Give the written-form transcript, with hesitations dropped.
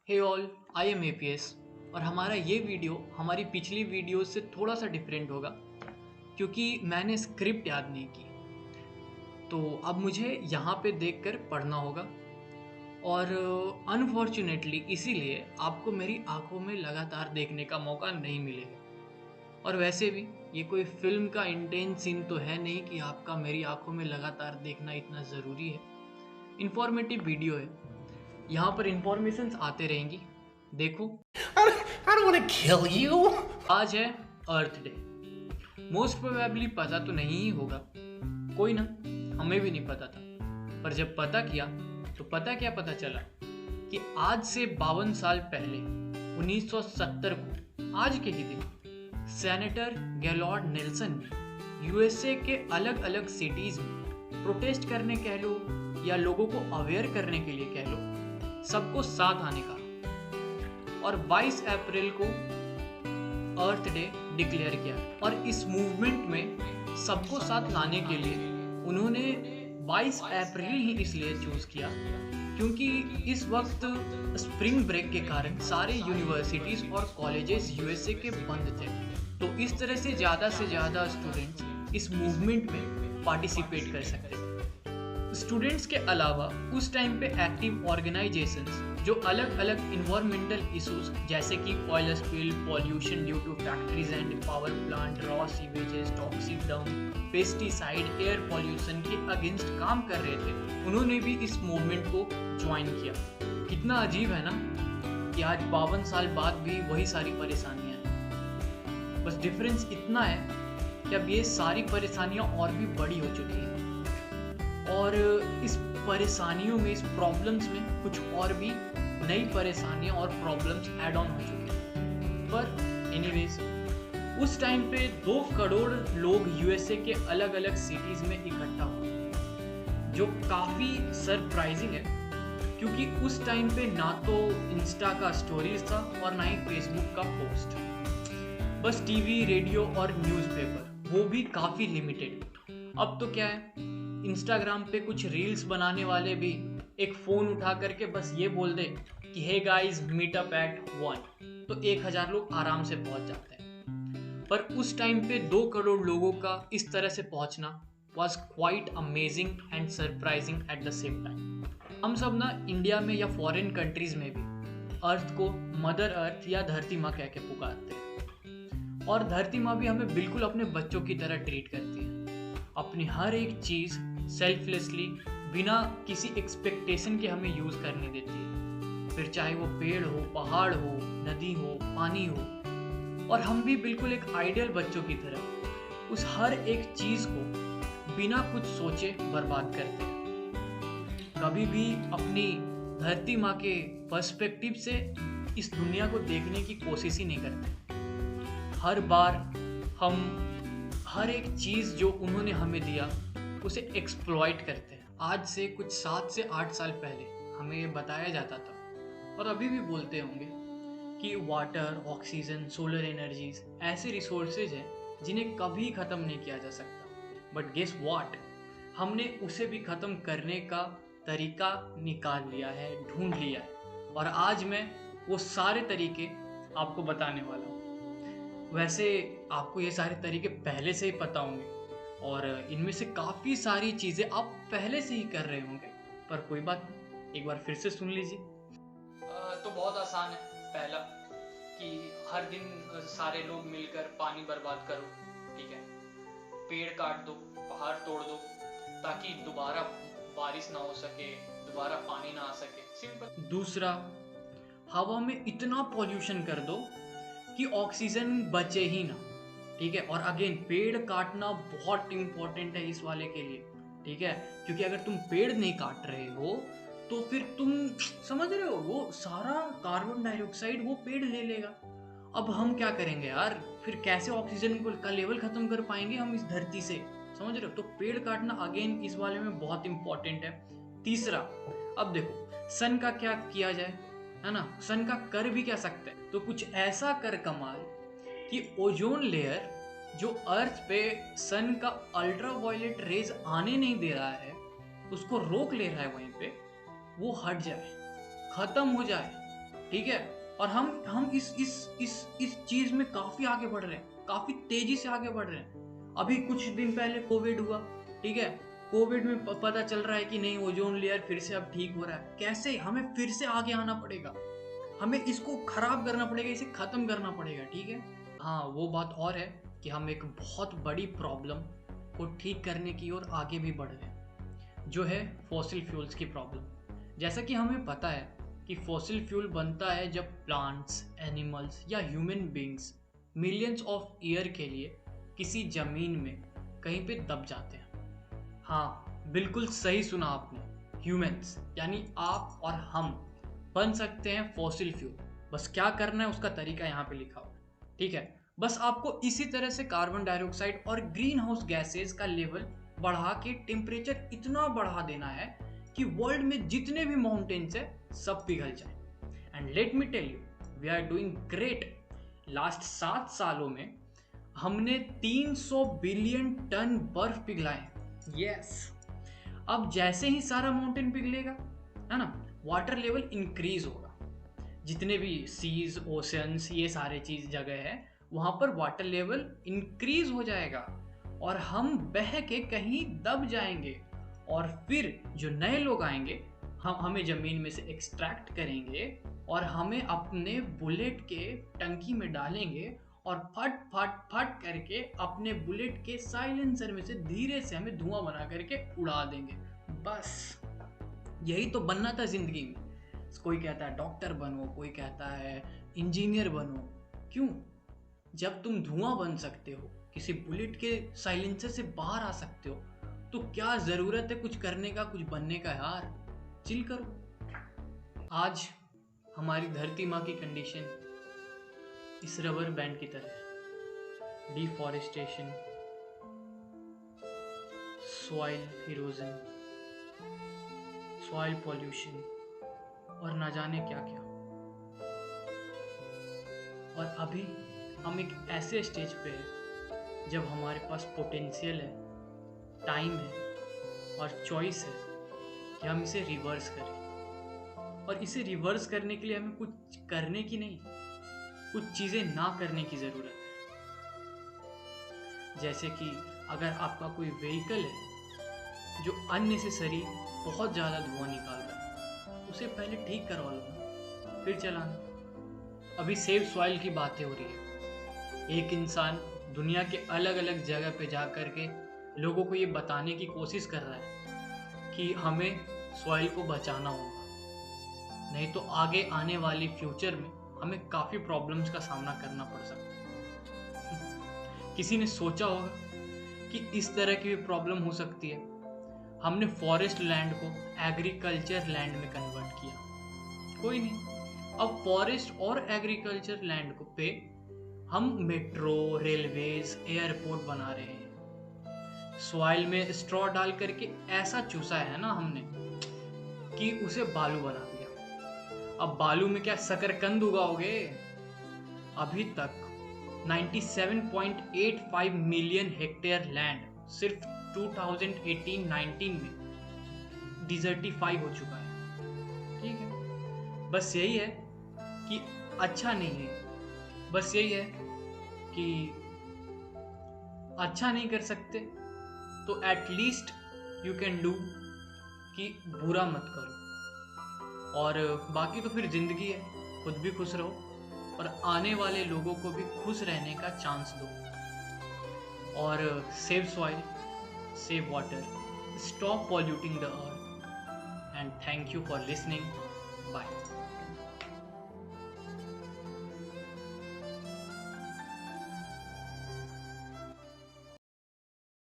Hey all, I am APS और हमारा ये वीडियो हमारी पिछली वीडियो से थोड़ा सा डिफरेंट होगा क्योंकि मैंने स्क्रिप्ट याद नहीं की। तो अब मुझे यहाँ पे देखकर पढ़ना होगा और अनफॉर्चुनेटली इसीलिए आपको मेरी आंखों में लगातार देखने का मौका नहीं मिलेगा। और वैसे भी ये कोई फिल्म का इंटेंस सीन तो है नहीं कि आपका मेरी आंखों में लगातार देखना इतना ज़रूरी है। इन्फॉर्मेटिव वीडियो है, यहाँ पर इन्फॉर्मेशंस आते रहेंगी। देखो, I don't want to kill you. आज है अर्थ डे। मोस्ट प्रोबेबली पता तो नहीं ही होगा, कोई ना, हमें भी नहीं पता था। पर जब पता किया तो पता क्या पता चला कि आज से 52 साल पहले 1970 को आज के ही दिन सेनेटर गैलॉर्ड नेल्सन ने यूएसए के अलग अलग सिटीज में प्रोटेस्ट करने कह लो या लोगों को अवेयर करने के लिए कह लो, सबको साथ आने का और 22 अप्रैल को अर्थ डे डिक्लेयर किया। और इस मूवमेंट में सबको साथ लाने के लिए उन्होंने 22 अप्रैल ही इसलिए चूज किया क्योंकि इस वक्त स्प्रिंग ब्रेक के कारण सारे यूनिवर्सिटीज और कॉलेजेस यूएसए के बंद थे। तो इस तरह से ज़्यादा स्टूडेंट्स इस मूवमेंट में पार्टिसिपेट कर सकते थे। स्टूडेंट्स के अलावा उस टाइम पे एक्टिव ऑर्गेनाइजेशंस जो अलग अलग इन्वायरमेंटल इश्यूज जैसे कि oil spill, pollution due to factories and power plant, raw sewages, toxic dump, pesticide, air pollution के अगेंस्ट काम कर रहे थे, उन्होंने भी इस मूवमेंट को ज्वाइन किया। कितना अजीब है ना कि आज 52 साल बाद भी वही सारी परेशानियां हैं। बस डिफरेंस इतना है कि अब ये सारी परेशानियां और भी बड़ी हो चुकी हैं और इस परेशानियों में, इस प्रॉब्लम्स में कुछ और भी नई परेशानियां और प्रॉब्लम्स ऐड ऑन हो चुकी हैं। पर एनीवेज, उस टाइम पे 2 करोड़ लोग यूएसए के अलग अलग सिटीज में इकट्ठा हुए, जो काफ़ी सरप्राइजिंग है क्योंकि उस टाइम पे ना तो इंस्टा का स्टोरीज था और ना ही फेसबुक का पोस्ट, बस टीवी, रेडियो और न्यूज़पेपर, वो भी काफ़ी लिमिटेड। अब तो क्या है, इंस्टाग्राम पे कुछ रील्स बनाने वाले भी एक फ़ोन उठा करके बस ये बोल दे कि hey guys meet up at 1, तो 1000 लोग आराम से पहुंच जाते हैं। पर उस टाइम पे 2 करोड़ लोगों का इस तरह से पहुंचना was quite amazing and surprising at the same time. हम सब ना इंडिया में या फॉरेन कंट्रीज में भी अर्थ को मदर अर्थ या धरती माँ कह के पुकारते हैं और धरती माँ भी हमें बिल्कुल अपने बच्चों की तरह ट्रीट करती है। अपनी हर एक चीज़ सेल्फलेसली, बिना किसी एक्सपेक्टेशन के हमें यूज़ करने देती है, फिर चाहे वो पेड़ हो, पहाड़ हो, नदी हो, पानी हो। और हम भी बिल्कुल एक आइडियल बच्चों की तरह उस हर एक चीज़ को बिना कुछ सोचे बर्बाद करते हैं। कभी भी अपनी धरती माँ के पर्सपेक्टिव से इस दुनिया को देखने की कोशिश ही नहीं करते। हर बार हम हर एक चीज़ जो उन्होंने हमें दिया उसे एक्सप्लॉइट करते हैं। आज से कुछ 7 से 8 साल पहले हमें ये बताया जाता था और अभी भी बोलते होंगे कि वाटर, ऑक्सीजन, सोलर एनर्जीज ऐसे रिसोर्सेज हैं जिन्हें कभी ख़त्म नहीं किया जा सकता। बट गेस व्हाट, हमने उसे भी ख़त्म करने का तरीका निकाल लिया है, ढूंढ लिया है और आज मैं वो सारे तरीके आपको बताने वाला हूँ। वैसे आपको ये सारे तरीके पहले से ही पता होंगे और इनमें से काफ़ी सारी चीज़ें आप पहले से ही कर रहे होंगे, पर कोई बात नहीं, एक बार फिर से सुन लीजिए। तो बहुत आसान है। पहला कि हर दिन सारे लोग मिलकर पानी बर्बाद करो, ठीक है, पेड़ काट दो, पहाड़ तोड़ दो ताकि दोबारा बारिश ना हो सके, दोबारा पानी ना आ सके, सिंपल। दूसरा, हवा में इतना पॉल्यूशन कर दो कि ऑक्सीजन बचे ही ना, ठीक है। और अगेन, पेड़ काटना बहुत इंपॉर्टेंट है इस वाले के लिए, ठीक है, क्योंकि अगर तुम पेड़ नहीं काट रहे हो तो फिर तुम समझ रहे हो वो सारा कार्बन डाइऑक्साइड वो पेड़ ले लेगा। अब हम क्या करेंगे यार, फिर कैसे ऑक्सीजन का लेवल खत्म कर पाएंगे हम इस धरती से, समझ रहे हो। तो पेड़ काटना अगेन इस वाले में बहुत इंपॉर्टेंट है। तीसरा, अब देखो सन का क्या किया जाए, है ना, सन का कर भी क्या सकते हैं, तो कुछ ऐसा कर कमाल कि ओजोन लेयर जो अर्थ पे सन का अल्ट्रावायलेट रेज आने नहीं दे रहा है, उसको रोक ले रहा है वहीं पे, वो हट जाए, खत्म हो जाए, ठीक है। और हम इस चीज में काफी आगे बढ़ रहे हैं, काफी तेजी से आगे बढ़ रहे हैं। अभी कुछ दिन पहले कोविड हुआ, ठीक है। कोविड में पता चल रहा है कि नहीं, ओजोन लेयर फिर से अब ठीक हो रहा है। कैसे? हमें फिर से आगे आना पड़ेगा, हमें इसको खराब करना पड़ेगा, इसे खत्म करना पड़ेगा, ठीक है। हाँ, वो बात और है कि हम एक बहुत बड़ी प्रॉब्लम को ठीक करने की ओर आगे भी बढ़ रहे हैं, जो है फॉसिल फ्यूल्स की प्रॉब्लम। जैसा कि हमें पता है कि फॉसिल फ्यूल बनता है जब प्लांट्स, एनिमल्स या human beings millions of year के लिए किसी जमीन में कहीं पे दब जाते हैं। हाँ, बिल्कुल सही सुना आपने, ह्यूमंस यानी आप और हम बन सकते हैं फॉसिल फ्यूल। बस क्या करना है उसका तरीका यहाँ पे लिखा हुआ है, ठीक है। बस आपको इसी तरह से कार्बन डाइऑक्साइड और ग्रीन हाउस गैसेस का लेवल बढ़ा के टेम्परेचर इतना बढ़ा देना है कि वर्ल्ड में जितने भी माउंटेन्स है सब पिघल जाए। And let me tell you, we are doing great. Last 7 सालों में हमने 300 बिलियन टन बर्फ पिघलाए। यस। अब जैसे ही सारा माउंटेन पिघलेगा, है ना, वाटर लेवल इंक्रीज होगा। जितने भी सीज, ओशंस, ये सारे चीज जगह है, वहां पर वाटर लेवल इंक्रीज हो जाएगा और हम बह के कहीं दब जाएंगे। और फिर जो नए लोग आएंगे, हम हमें जमीन में से एक्सट्रैक्ट करेंगे और हमें अपने बुलेट के टंकी में डालेंगे और फट फट फट करके अपने बुलेट के साइलेंसर में से धीरे से हमें धुआं बना करके उड़ा देंगे। बस यही तो बनना था जिंदगी में। कोई कहता है डॉक्टर बनो, कोई कहता है इंजीनियर बनो। क्यों? जब तुम धुआं बन सकते हो, किसी बुलेट के साइलेंसर से बाहर आ सकते हो, तो क्या जरूरत है कुछ करने का, कुछ बनने का? यार चिल करो। आज हमारी धरती माँ की कंडीशन इस रबर बैंड की तरह है। Deforestation, soil erosion, soil pollution और ना जाने क्या क्या। और अभी हम एक ऐसे स्टेज पे हैं जब हमारे पास पोटेंशियल है, टाइम है और चॉइस है कि हम इसे रिवर्स करें। और इसे रिवर्स करने के लिए हमें कुछ करने की नहीं, कुछ चीज़ें ना करने की ज़रूरत है। जैसे कि अगर आपका कोई व्हीकल है जो अननेसेसरी बहुत ज़्यादा धुआं निकालता है, उसे पहले ठीक करवा लो ना, फिर चलाना। अभी सेव सॉइल की बातें हो रही है। एक इंसान दुनिया के अलग अलग जगह पे जा कर के लोगों को ये बताने की कोशिश कर रहा है कि हमें सॉइल को बचाना होगा, नहीं तो आगे आने वाली फ्यूचर में हमें काफ़ी प्रॉब्लम्स का सामना करना पड़ सकता है। किसी ने सोचा होगा कि इस तरह की भी प्रॉब्लम हो सकती है। हमने फॉरेस्ट लैंड को एग्रीकल्चर लैंड में कन्वर्ट किया। कोई नहीं, अब फॉरेस्ट और एग्रीकल्चर लैंड को पे हम मेट्रो, रेलवेज, एयरपोर्ट बना रहे हैं। सॉइल में स्ट्रॉ डाल करके ऐसा चूसा है ना हमने कि उसे बालू बना दिया। अब बालू में क्या शकरकंद उगाओगे? अभी तक 97.85 मिलियन हेक्टेयर लैंड सिर्फ 2018-19 में डिजर्टिफाई हो चुका है। ठीक है, बस यही है कि अच्छा नहीं है, बस यही है कि अच्छा नहीं कर सकते तो एटलीस्ट यू कैन डू कि बुरा मत करो। और बाकी तो फिर जिंदगी है, खुद भी खुश रहो और आने वाले लोगों को भी खुश रहने का चांस दो। और save soil, save water, stop polluting the earth, and thank you for listening. Bye.